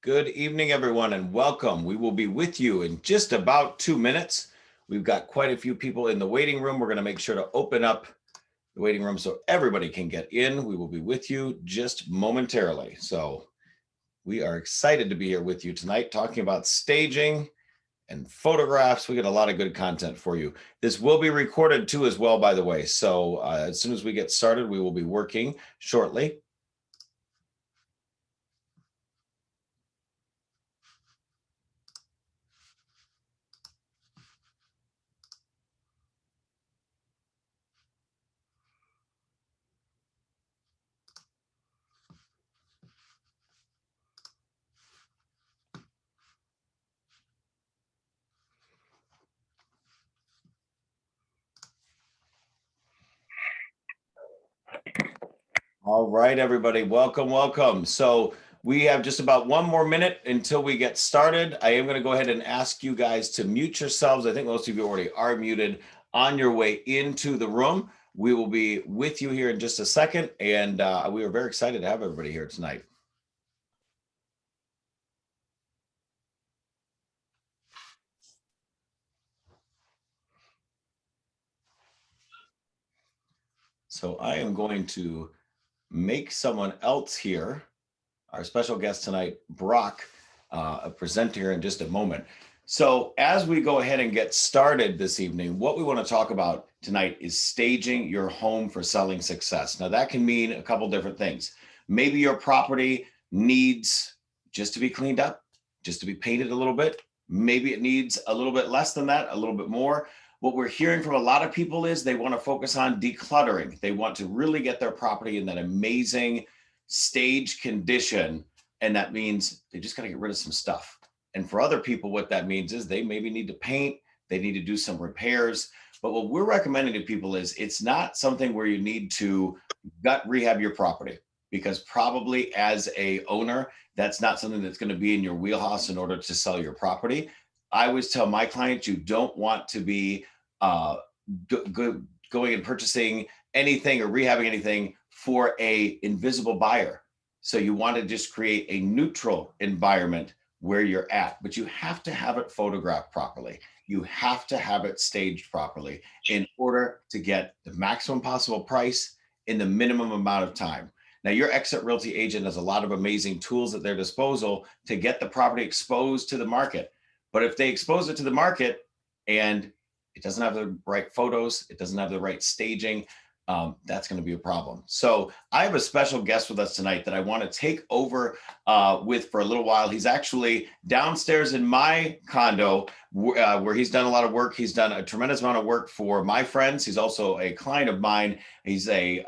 Good evening, everyone, and welcome. We will be with you in just about 2 minutes. We've got quite a few people in the waiting room. We're going to make sure to open up the waiting room so everybody can get in. We will be with you just momentarily. So we are excited to be here with you tonight, talking about staging and photographs. We got a lot of good content for you. This will be recorded too as well, by the way. So as soon as we get started, we will be working shortly. All right, everybody, welcome, welcome. So we have just about 1 more minute until we get started. I am going to go ahead and ask you guys to mute yourselves. I think most of you already are muted on your way into the room. We will be with you here in just a second, and we are very excited to have everybody here tonight. So I am going to make someone else here, our special guest tonight, Brock, a presenter here in just a moment. So as we go ahead and get started this evening, what we want to talk about tonight is staging your home for selling success. Now that can mean a couple different things. Maybe your property needs just to be cleaned up, just to be painted a little bit. Maybe it needs a little bit less than that, a little bit more. What we're hearing from a lot of people is they want to focus on decluttering. They want to really get their property in that amazing stage condition. And that means they just got to get rid of some stuff. And for other people, what that means is they maybe need to paint, they need to do some repairs. But what we're recommending to people is it's not something where you need to gut rehab your property, because probably as a owner, that's not something that's going to be in your wheelhouse in order to sell your property. I always tell my clients, you don't want to be going and purchasing anything or rehabbing anything for a invisible buyer. So you want to just create a neutral environment where you're at, but you have to have it photographed properly. You have to have it staged properly in order to get the maximum possible price in the minimum amount of time. Now, your Exit Realty agent has a lot of amazing tools at their disposal to get the property exposed to the market. But if they expose it to the market and it doesn't have the right photos, it doesn't have the right staging, that's going to be a problem. So I have a special guest with us tonight that I want to take over with for a little while. He's actually downstairs in my condo where he's done a lot of work. He's done a tremendous amount of work for my friends. He's also a client of mine. He's a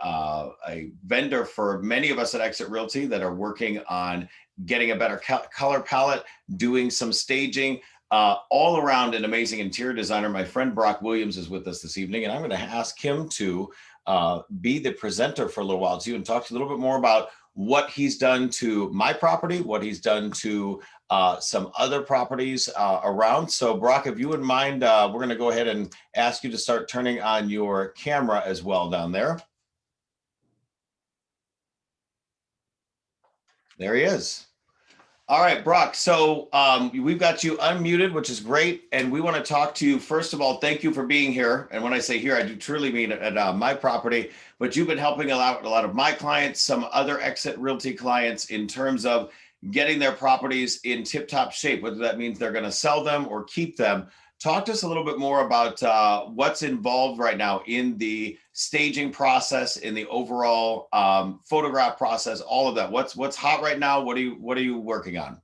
vendor for many of us at Exit Realty that are working on getting a better color palette, doing some staging. All around an amazing interior designer. My friend Brock Williams is with us this evening, and I'm going to ask him to be the presenter for a little while too and talk a little bit more about what he's done to my property, what he's done to some other properties around. So Brock, if you wouldn't mind, we're going to go ahead and ask you to start turning on your camera as well down there. There he is. All right, Brock. So we've got you unmuted, which is great. And we want to talk to you. First of all, thank you for being here. And when I say here, I do truly mean at my property. But you've been helping out a lot of my clients, some other Exit Realty clients in terms of getting their properties in tip-top shape, whether that means they're going to sell them or keep them. Talk to us a little bit more about what's involved right now in the staging process, in the overall photograph process, all of that. What's hot right now? What are you working on?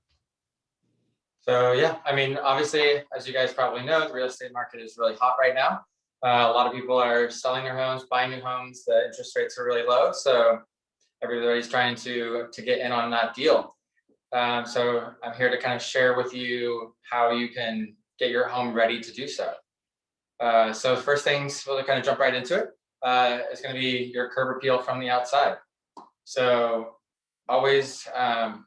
So yeah, I mean, obviously, as you guys probably know, the real estate market is really hot right now. A lot of people are selling their homes, buying new homes. The interest rates are really low, so everybody's trying to get in on that deal. So I'm here to kind of share with you how you can get your home ready to do so. So first things, we'll kind of jump right into it. It's going to be your curb appeal from the outside. So always want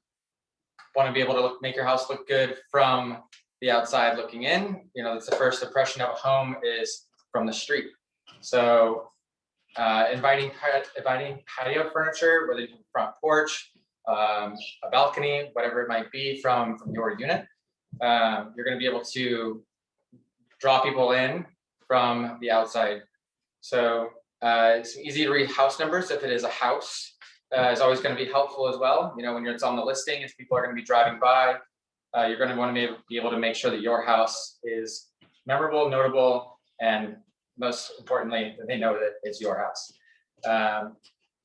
to be able to make your house look good from the outside looking in. You know, that's the first impression of a home is from the street. So inviting patio furniture, whether it's front porch, a balcony, whatever it might be from your unit. You're going to be able to draw people in from the outside. So it's easy to read house numbers if it is a house. Is always going to be helpful as well. You know, when it's on the listing, if people are going to be driving by, you're going to want to be able to make sure that your house is memorable, notable, and most importantly, that they know that it's your house.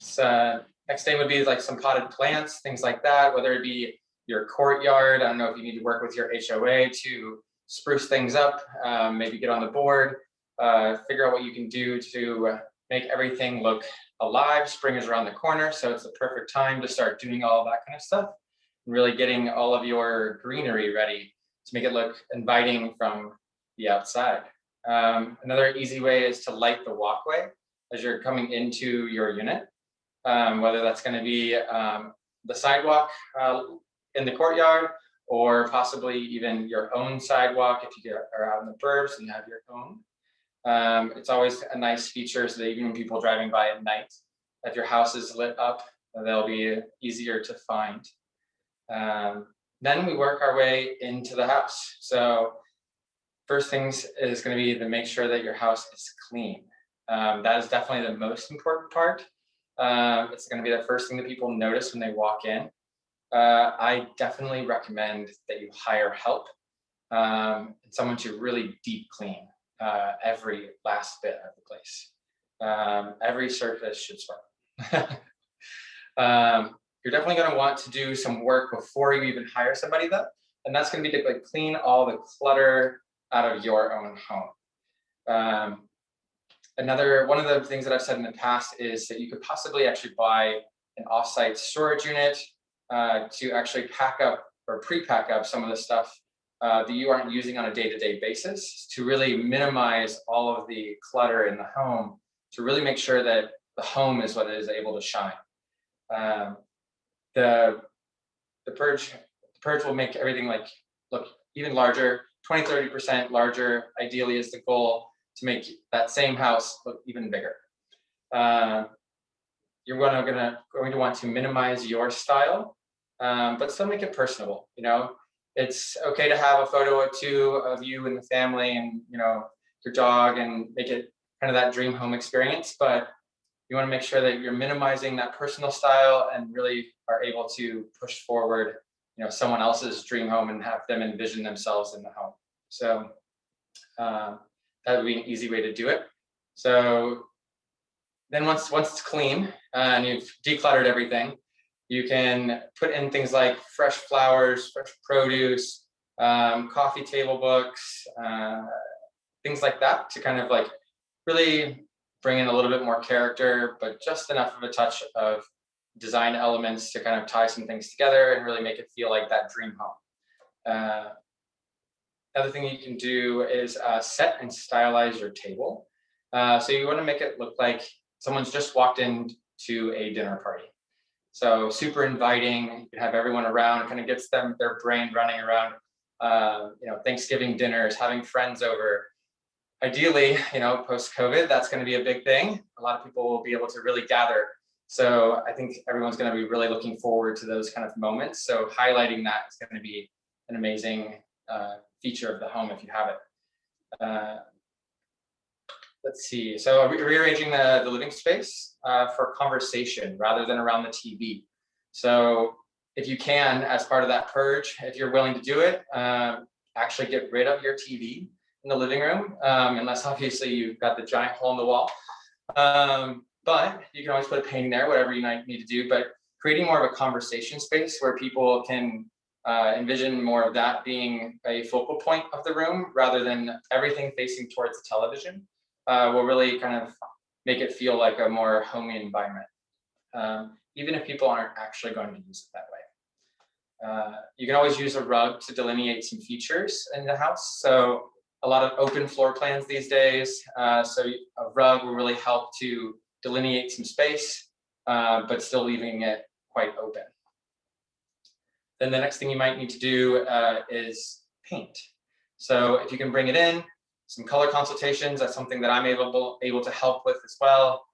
So next thing would be like some potted plants, things like that, whether it be your courtyard. I don't know if you need to work with your HOA to spruce things up, maybe get on the board, figure out what you can do to make everything look alive. Spring is around the corner, so it's the perfect time to start doing all that kind of stuff. And really getting all of your greenery ready to make it look inviting from the outside. Another easy way is to light the walkway as you're coming into your unit, whether that's going to be the sidewalk in the courtyard, or possibly even your own sidewalk if you are out in the burbs and you have your own. It's always a nice feature so that even when people driving by at night, if your house is lit up, they'll be easier to find. Then we work our way into the house. So first things is going to be to make sure that your house is clean. That is definitely the most important part. It's going to be the first thing that people notice when they walk in. I definitely recommend that you hire help, and someone to really deep clean every last bit of the place. Every surface should sparkle. You're definitely going to want to do some work before you even hire somebody though, and that's going to be to like clean all the clutter out of your own home. One of the things that I've said in the past is that you could possibly actually buy an offsite storage unit to actually pack up or pre-pack up some of the stuff that you aren't using on a day-to-day basis, to really minimize all of the clutter in the home, to really make sure that the home is what is able to shine. The purge will make everything look even larger, 20-30% larger. Ideally is the goal, to make that same house look even bigger. You're going to want to minimize your style, but still make it personable. You know, it's okay to have a photo or two of you and the family and, you know, your dog, and make it kind of that dream home experience. But you want to make sure that you're minimizing that personal style and really are able to push forward, you know, someone else's dream home and have them envision themselves in the home. So that would be an easy way to do it. So then once it's clean and you've decluttered everything, you can put in things like fresh flowers, fresh produce, coffee table books, things like that, to kind of like really bring in a little bit more character, but just enough of a touch of design elements to kind of tie some things together and really make it feel like that dream home. Another thing you can do is set and stylize your table. So you want to make it look like someone's just walked into a dinner party. So super inviting. You can have everyone around. It kind of gets their brain running around, you know, Thanksgiving dinners, having friends over. Ideally, you know, post-COVID, that's going to be a big thing. A lot of people will be able to really gather. So I think everyone's going to be really looking forward to those kind of moments. So highlighting that is going to be an amazing feature of the home if you have it. Let's see. So rearranging the living space for conversation rather than around the TV. So if you can, as part of that purge, if you're willing to do it, actually get rid of your TV in the living room, unless obviously you've got the giant hole in the wall. But you can always put a painting there, whatever you might need to do. But creating more of a conversation space where people can envision more of that being a focal point of the room rather than everything facing towards the television will really kind of make it feel like a more homey environment, even if people aren't actually going to use it that way. You can always use a rug to delineate some features in the house. So a lot of open floor plans these days. So a rug will really help to delineate some space, but still leaving it quite open. Then the next thing you might need to do is paint. So if you can bring it in, some color consultations, that's something that I'm able to help with as well.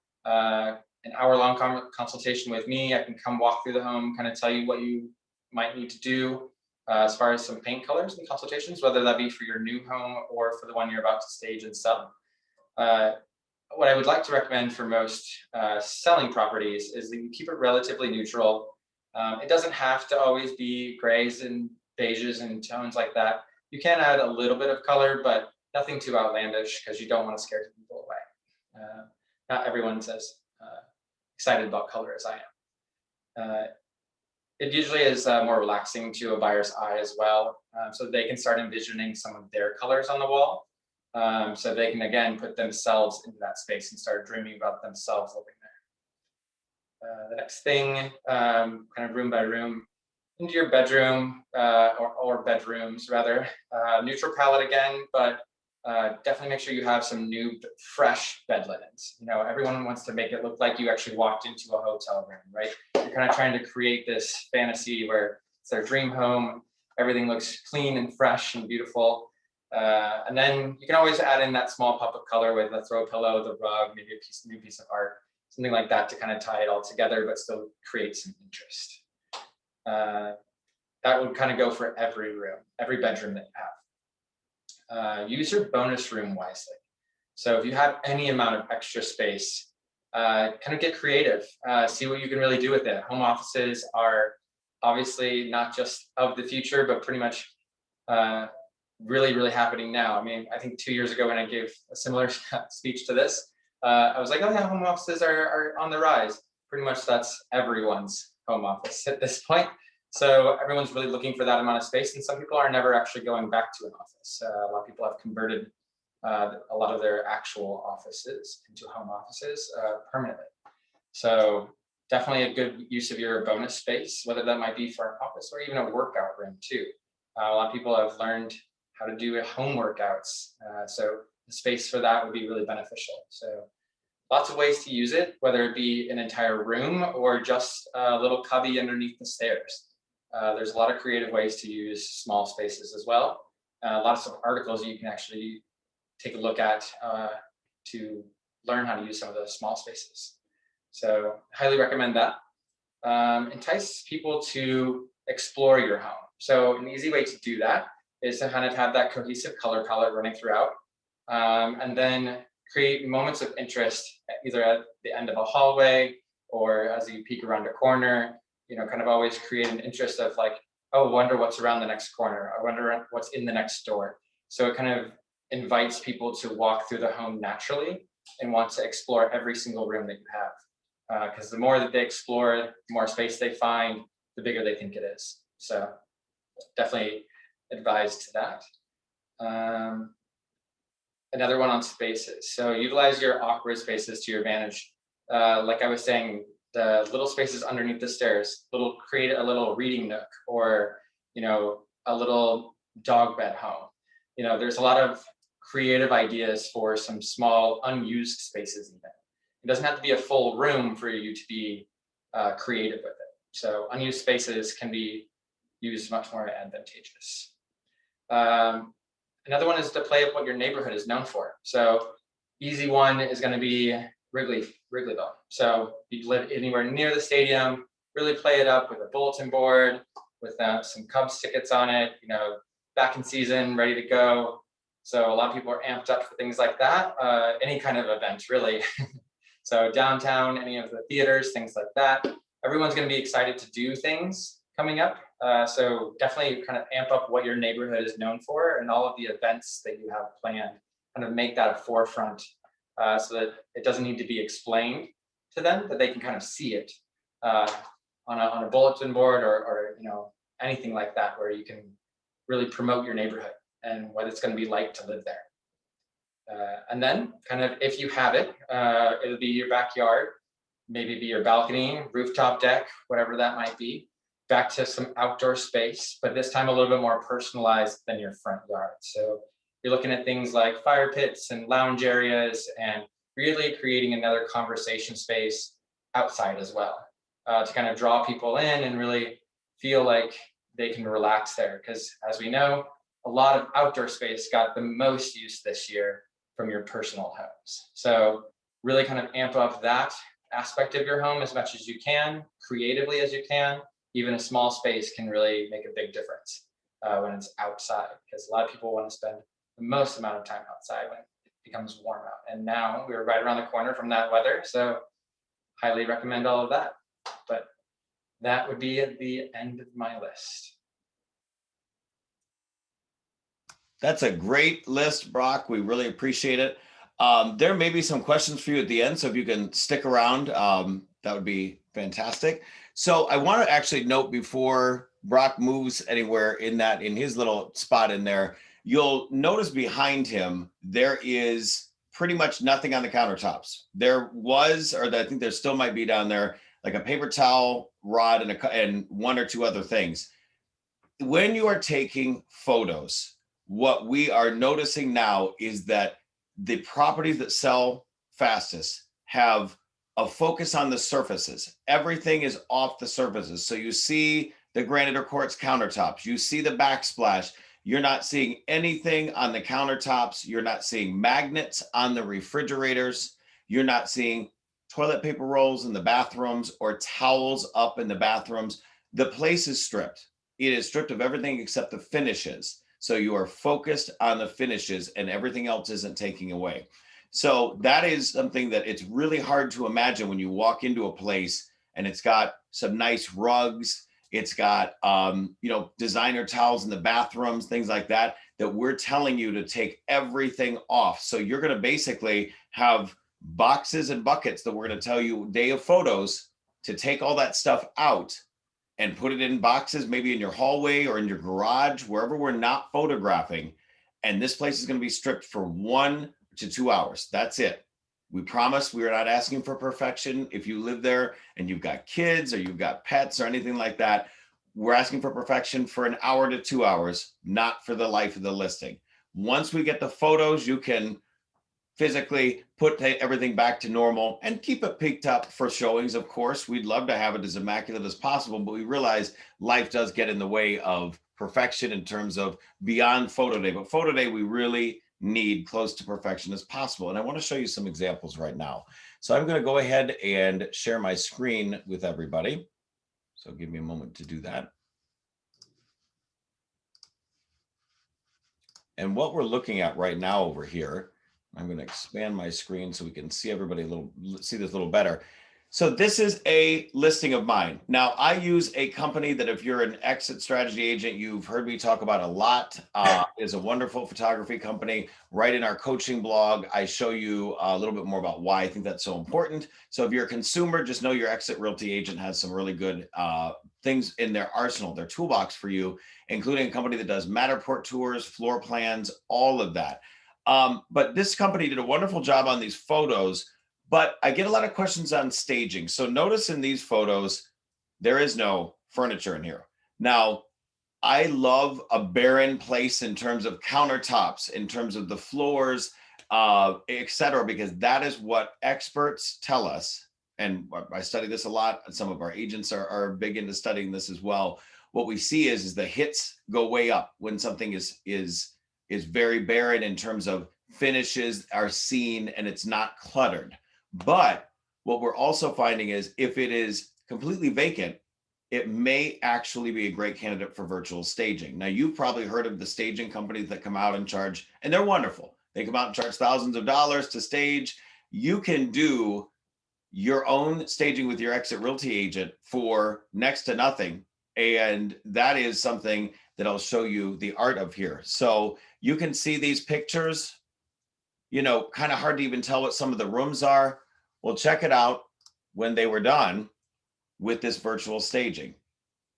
an hour-long consultation with me. I can come walk through the home, kind of tell you what you might need to do as far as some paint colors and consultations, whether that be for your new home or for the one you're about to stage and sell. What I would like to recommend for most selling properties is that you keep it relatively neutral. It doesn't have to always be grays and beiges and tones like that. You can add a little bit of color, but nothing too outlandish because you don't want to scare people away. Not everyone's as excited about color as I am. It usually is more relaxing to a buyer's eye as well, so they can start envisioning some of their colors on the wall. So they can, again, put themselves into that space and start dreaming about themselves living there. The next thing, kind of room by room, into your bedroom or bedrooms rather. Neutral palette again, but definitely make sure you have some new, fresh bed linens. You know, everyone wants to make it look like you actually walked into a hotel room, right? You're kind of trying to create this fantasy where it's their dream home. Everything looks clean and fresh and beautiful. And then you can always add in that small pop of color with a throw pillow, the rug, maybe a new piece of art, something like that to kind of tie it all together, but still create some interest. That would kind of go for every room, every bedroom that you have. Use your bonus room wisely. So if you have any amount of extra space, kind of get creative, see what you can really do with it. Home offices are obviously not just of the future, but pretty much really happening now. I mean, I think 2 years ago when I gave a similar speech to this, I was like, oh yeah, home offices are on the rise. Pretty much that's everyone's home office at this point. So everyone's really looking for that amount of space, and some people are never actually going back to an office. A lot of people have converted a lot of their actual offices into home offices permanently. So definitely a good use of your bonus space, whether that might be for an office or even a workout room too. A lot of people have learned how to do home workouts. So the space for that would be really beneficial. So lots of ways to use it, whether it be an entire room or just a little cubby underneath the stairs. There's a lot of creative ways to use small spaces as well. Lots of articles you can actually take a look at to learn how to use some of those small spaces. So highly recommend that. Entice people to explore your home. So an easy way to do that is to kind of have that cohesive color palette running throughout, and then create moments of interest either at the end of a hallway or as you peek around a corner. You know, kind of always create an interest of like, oh, I wonder what's around the next corner. I wonder what's in the next door. So it kind of invites people to walk through the home naturally and want to explore every single room that you have. Because the more that they explore, the more space they find, the bigger they think it is. So definitely advised to that. Another one on spaces. So utilize your awkward spaces to your advantage. Like I was saying, the little spaces underneath the stairs, create a little reading nook, or, you know, a little dog bed home. You know, there's a lot of creative ideas for some small unused spaces even. It doesn't have to be a full room for you to be creative with it. So unused spaces can be used much more advantageous. Another one is to play up what your neighborhood is known for. So easy one is going to be Wrigleyville. So if you live anywhere near the stadium, really play it up with a bulletin board, with some Cubs tickets on it, you know, back in season, ready to go. So a lot of people are amped up for things like that, any kind of event, really. So downtown, any of the theaters, things like that. Everyone's going to be excited to do things coming up. So definitely kind of amp up what your neighborhood is known for and all of the events that you have planned. Kind of make that a forefront so that it doesn't need to be explained to them, that they can kind of see it on a bulletin board or you know, anything like that, where you can really promote your neighborhood and what it's going to be like to live there. And then kind of, if you have it, it'll be your backyard, maybe be your balcony, rooftop deck, whatever that might be. Back to some outdoor space, but this time a little bit more personalized than your front yard. So you're looking at things like fire pits and lounge areas, and really creating another conversation space outside as well, to kind of draw people in and really feel like they can relax there. Because as we know, a lot of outdoor space got the most use this year from your personal homes. So really kind of amp up that aspect of your home as much as you can, creatively as you can. Even a small space can really make a big difference when it's outside, because a lot of people want to spend the most amount of time outside when it becomes warm out. And now we're right around the corner from that weather, so highly recommend all of that. But that would be at the end of my list. That's a great list, Brock. We really appreciate it. There may be some questions for you at the end, so if you can stick around, that would be fantastic. So I want to actually note before Brock moves anywhere in his little spot in there, you'll notice behind him, there is pretty much nothing on the countertops. There was, or I think there still might be down there, like a paper towel rod and one or two other things. When you are taking photos, what we are noticing now is that the properties that sell fastest have a focus on the surfaces. Everything is off the surfaces. So you see the granite or quartz countertops, you see the backsplash. You're not seeing anything on the countertops. You're not seeing magnets on the refrigerators. You're not seeing toilet paper rolls in the bathrooms or towels up in the bathrooms. The place is stripped. It is stripped of everything except the finishes. So you are focused on the finishes and everything else isn't taking away. So that is something that it's really hard to imagine when you walk into a place and it's got some nice rugs. It's got, designer towels in the bathrooms, things like that, that we're telling you to take everything off. So you're going to basically have boxes and buckets that we're going to tell you day of photos to take all that stuff out and put it in boxes, maybe in your hallway or in your garage, wherever we're not photographing. And this place is going to be stripped for 1 to 2 hours. That's it. We promise we are not asking for perfection. If you live there and you've got kids or you've got pets or anything like that, we're asking for perfection for 1 hour to 2 hours, not for the life of the listing. Once we get the photos, you can physically put everything back to normal and keep it peaked up for showings. Of course, we'd love to have it as immaculate as possible, but we realize life does get in the way of perfection in terms of beyond photo day. But photo day, we really need close to perfection as possible. And I want to show you some examples right now. So I'm going to go ahead and share my screen with everybody. So give me a moment to do that. And what we're looking at right now over here, I'm going to expand my screen so we can see everybody see this a little better. So this is a listing of mine. Now I use a company that if you're an exit strategy agent, you've heard me talk about a lot. Is a wonderful photography company. Right in our coaching blog, I show you a little bit more about why I think that's so important. So if you're a consumer, just know your exit realty agent has some really good things in their arsenal, their toolbox for you, including a company that does Matterport tours, floor plans, all of that. But this company did a wonderful job on these photos, but I get a lot of questions on staging. So notice in these photos, there is no furniture in here. Now, I love a barren place in terms of countertops, in terms of the floors, et cetera, because that is what experts tell us. And I study this a lot. Some of our agents are big into studying this as well. What we see is the hits go way up when something is very barren in terms of finishes are seen and it's not cluttered. But what we're also finding is if it is completely vacant, it may actually be a great candidate for virtual staging. Now, you've probably heard of the staging companies that come out and charge, and they're wonderful. They come out and charge thousands of dollars to stage. You can do your own staging with your exit realty agent for next to nothing. And that is something that I'll show you the art of here. So you can see these pictures, kind of hard to even tell what some of the rooms are. Well, check it out when they were done with this virtual staging.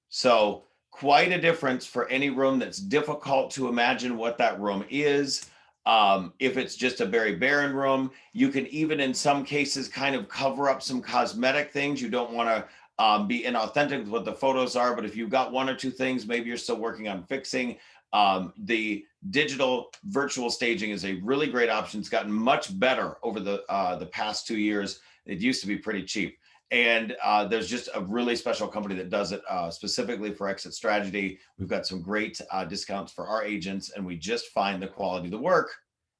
So quite a difference for any room that's difficult to imagine what that room is. If it's just a very barren room, you can even in some cases kind of cover up some cosmetic things. You don't want to be inauthentic with what the photos are, but if you've got one or two things, maybe you're still working on fixing. The digital virtual staging is a really great option. It's gotten much better over the past 2 years. It used to be pretty cheap. And there's just a really special company that does it specifically for exit strategy. We've got some great discounts for our agents, and we just find the quality of the work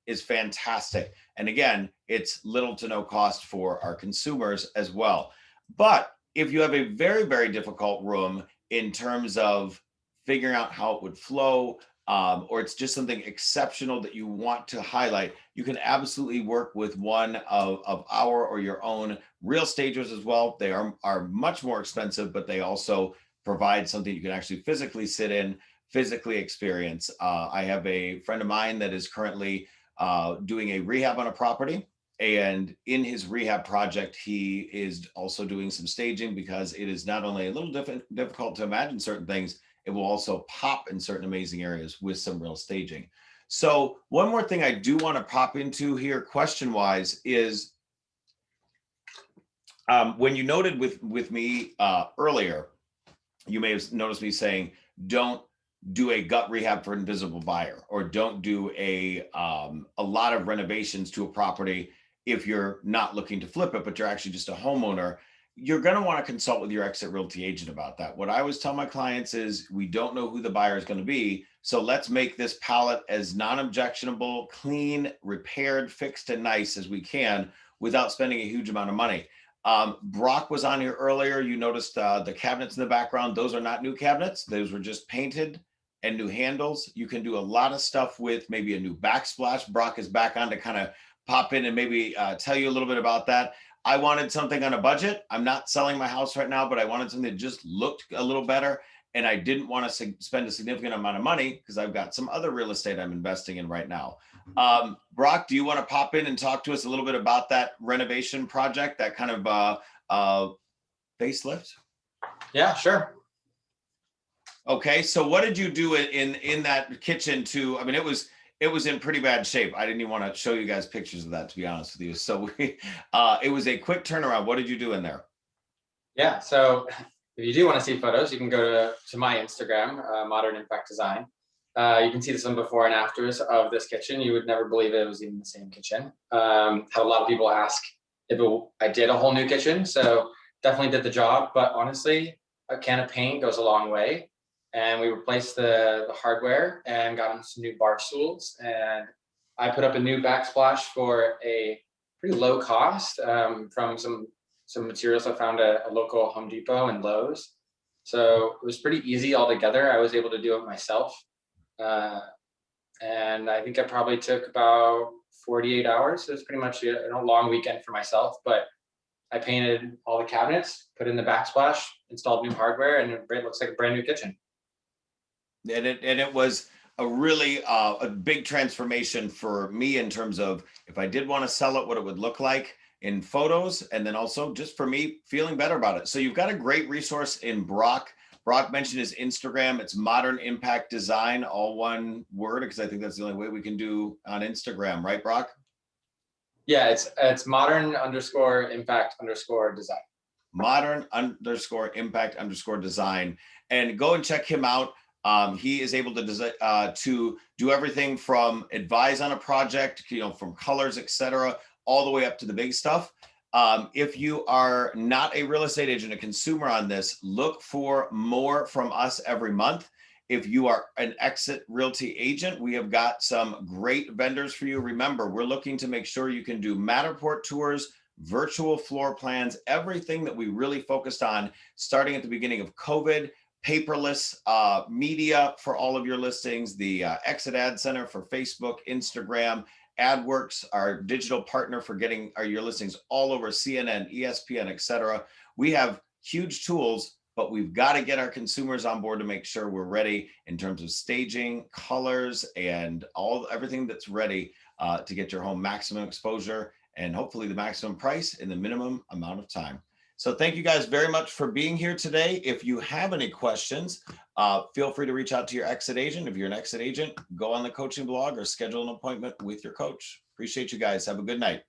is fantastic. And again, it's little to no cost for our consumers as well. But if you have a very, very difficult room in terms of figuring out how it would flow, or it's just something exceptional that you want to highlight, you can absolutely work with one of our or your own real stagers as well. They are much more expensive, but they also provide something you can actually physically sit in, physically experience. I have a friend of mine that is currently doing a rehab on a property. And in his rehab project, he is also doing some staging because it is not only a little difficult to imagine certain things, it will also pop in certain amazing areas with some real staging. So one more thing I do want to pop into here question wise is when you noted with me earlier, you may have noticed me saying, don't do a gut rehab for invisible buyer, or don't do a lot of renovations to a property if you're not looking to flip it, but you're actually just a homeowner. You're going to want to consult with your exit realty agent about that. What I always tell my clients is we don't know who the buyer is going to be. So let's make this palette as non-objectionable, clean, repaired, fixed, and nice as we can without spending a huge amount of money. Brock was on here earlier. You noticed the cabinets in the background. Those are not new cabinets. Those were just painted and new handles. You can do a lot of stuff with maybe a new backsplash. Brock is back on to kind of pop in and maybe tell you a little bit about that. I wanted something on a budget. I'm not selling my house right now, but I wanted something that just looked a little better. And I didn't want to spend a significant amount of money because I've got some other real estate I'm investing in right now. Brock, do you want to pop in and talk to us a little bit about that renovation project, that kind of facelift? Yeah, sure. Okay, so what did you do in that kitchen to, I mean, it was in pretty bad shape. I didn't even want to show you guys pictures of that, to be honest with you. So it was a quick turnaround. What did you do in there? Yeah, so if you do want to see photos, you can go to my Instagram, Modern Impact Design. You can see some before and afters of this kitchen. You would never believe it was even the same kitchen. Had a lot of people ask if I did a whole new kitchen, so definitely did the job. But honestly, a can of paint goes a long way. And we replaced the hardware and got them some new bar stools. And I put up a new backsplash for a pretty low cost from some materials I found at a local Home Depot and Lowe's. So it was pretty easy altogether. I was able to do it myself. And I think I probably took about 48 hours. It was pretty much a long weekend for myself, but I painted all the cabinets, put in the backsplash, installed new hardware, and it looks like a brand new kitchen. And it was a really a big transformation for me in terms of if I did want to sell it, what it would look like in photos, and then also just for me feeling better about it. So you've got a great resource in Brock. Brock mentioned his Instagram. It's Modern Impact Design, all one word, because I think that's the only way we can do on Instagram, right, Brock? Yeah, it's modern_impact_design. Modern_impact_design, and go and check him out. He is able to do everything from advise on a project, from colors, etc., all the way up to the big stuff. If you are not a real estate agent, a consumer on this, look for more from us every month. If you are an exit realty agent, we have got some great vendors for you. Remember, we're looking to make sure you can do Matterport tours, virtual floor plans, everything that we really focused on starting at the beginning of COVID. Paperless media for all of your listings, the Exit Ad Center for Facebook, Instagram, AdWorks, our digital partner for getting your listings all over CNN, ESPN, etc. We have huge tools, but we've got to get our consumers on board to make sure we're ready in terms of staging, colors, and everything that's ready to get your home maximum exposure and hopefully the maximum price in the minimum amount of time. So thank you guys very much for being here today. If you have any questions, feel free to reach out to your exit agent. If you're an exit agent, go on the coaching blog or schedule an appointment with your coach. Appreciate you guys. Have a good night.